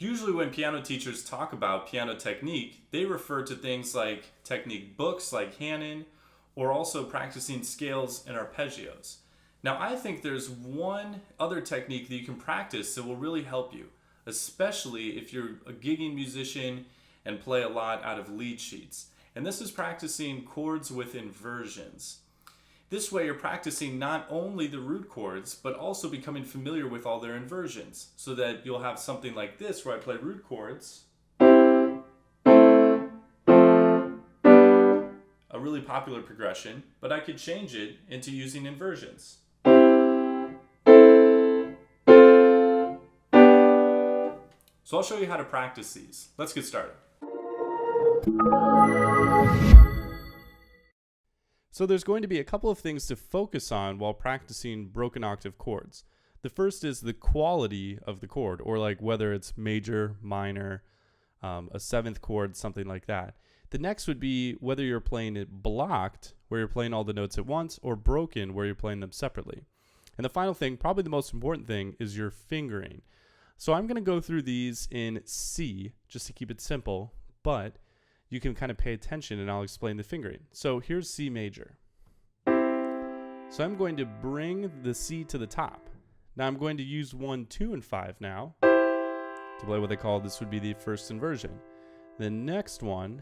Usually when piano teachers talk about piano technique, they refer to things like technique books like Hanon, or also practicing scales and arpeggios. Now I think there's one other technique that you can practice that will really help you, especially if you're a gigging musician and play a lot out of lead sheets. And this is practicing chords with inversions. This way you're practicing not only the root chords, but also becoming familiar with all their inversions, so that you'll have something like this where I play root chords, a really popular progression, but I could change it into using inversions. So I'll show you how to practice these. Let's get started. So there's going to be a couple of things to focus on while practicing broken octave chords. The first is the quality of the chord, or like whether it's major, minor, a seventh chord, something like that. The next would be whether you're playing it blocked, where you're playing all the notes at once, or broken, where you're playing them separately. And the final thing, probably the most important thing, is your fingering. So I'm going to go through these in C, just to keep it simple, but you can kind of pay attention and I'll explain the fingering. So here's C major. So I'm going to bring the C to the top. Now I'm going to use 1, 2, and 5 now to play what they call, this would be the first inversion. The next one,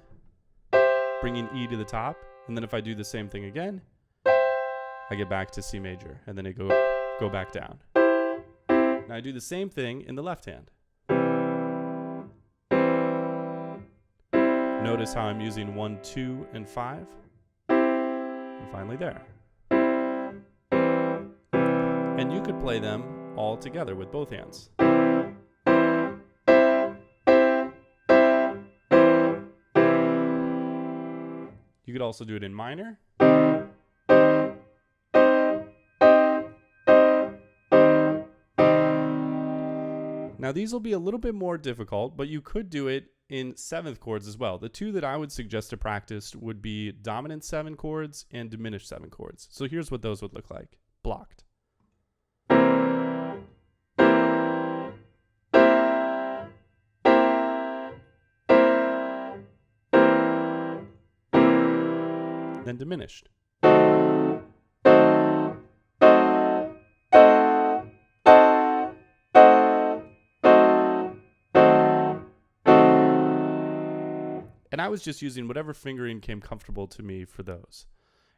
bringing E to the top, and then if I do the same thing again, I get back to C major, and then it go back down. Now I do the same thing in the left hand. Notice how I'm using 1, 2, and 5, and finally there. And you could play them all together with both hands. You could also do it in minor. Now these will be a little bit more difficult, but you could do it in seventh chords as well. The two that I would suggest to practice would be dominant 7 chords and diminished 7 chords. So here's what those would look like. Blocked. Then diminished. And I was just using whatever fingering came comfortable to me for those.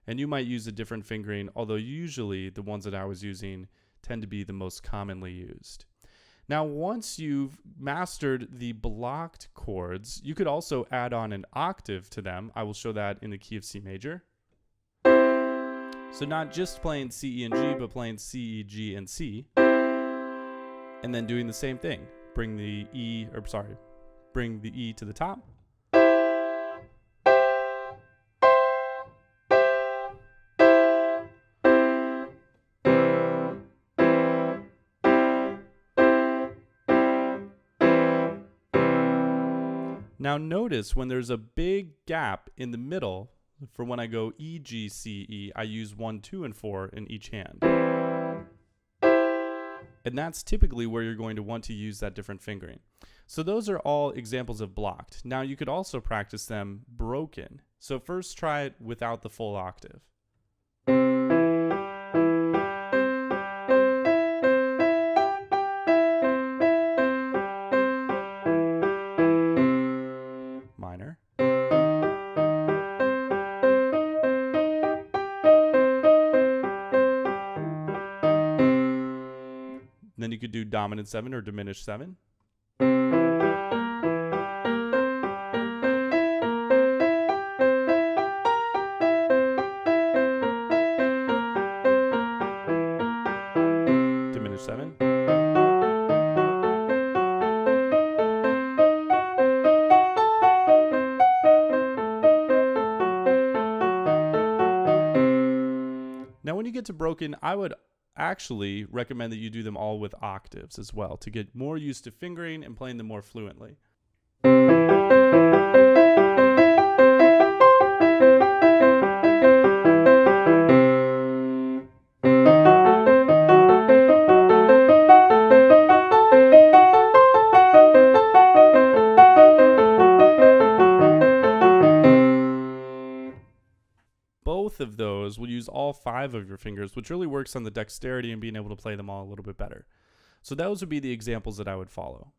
And you might use a different fingering, although usually the ones that I was using tend to be the most commonly used. Now, once you've mastered the blocked chords, you could also add on an octave to them. I will show that in the key of C major. So not just playing C, E, and G, but playing C, E, G, and C. And then doing the same thing. Bring the E to the top. Now notice when there's a big gap in the middle, for when I go E, G, C, E, I use 1, 2, and 4 in each hand. And that's typically where you're going to want to use that different fingering. So those are all examples of blocked. Now you could also practice them broken. So first try it without the full octave. Minor. Then you could do dominant 7 or diminished 7. Diminished 7. Now when you get to broken, I would actually recommend that you do them all with octaves as well to get more used to fingering and playing them more fluently. both of those, we'll use all 5 of your fingers, which really works on the dexterity and being able to play them all a little bit better. So those would be the examples that I would follow.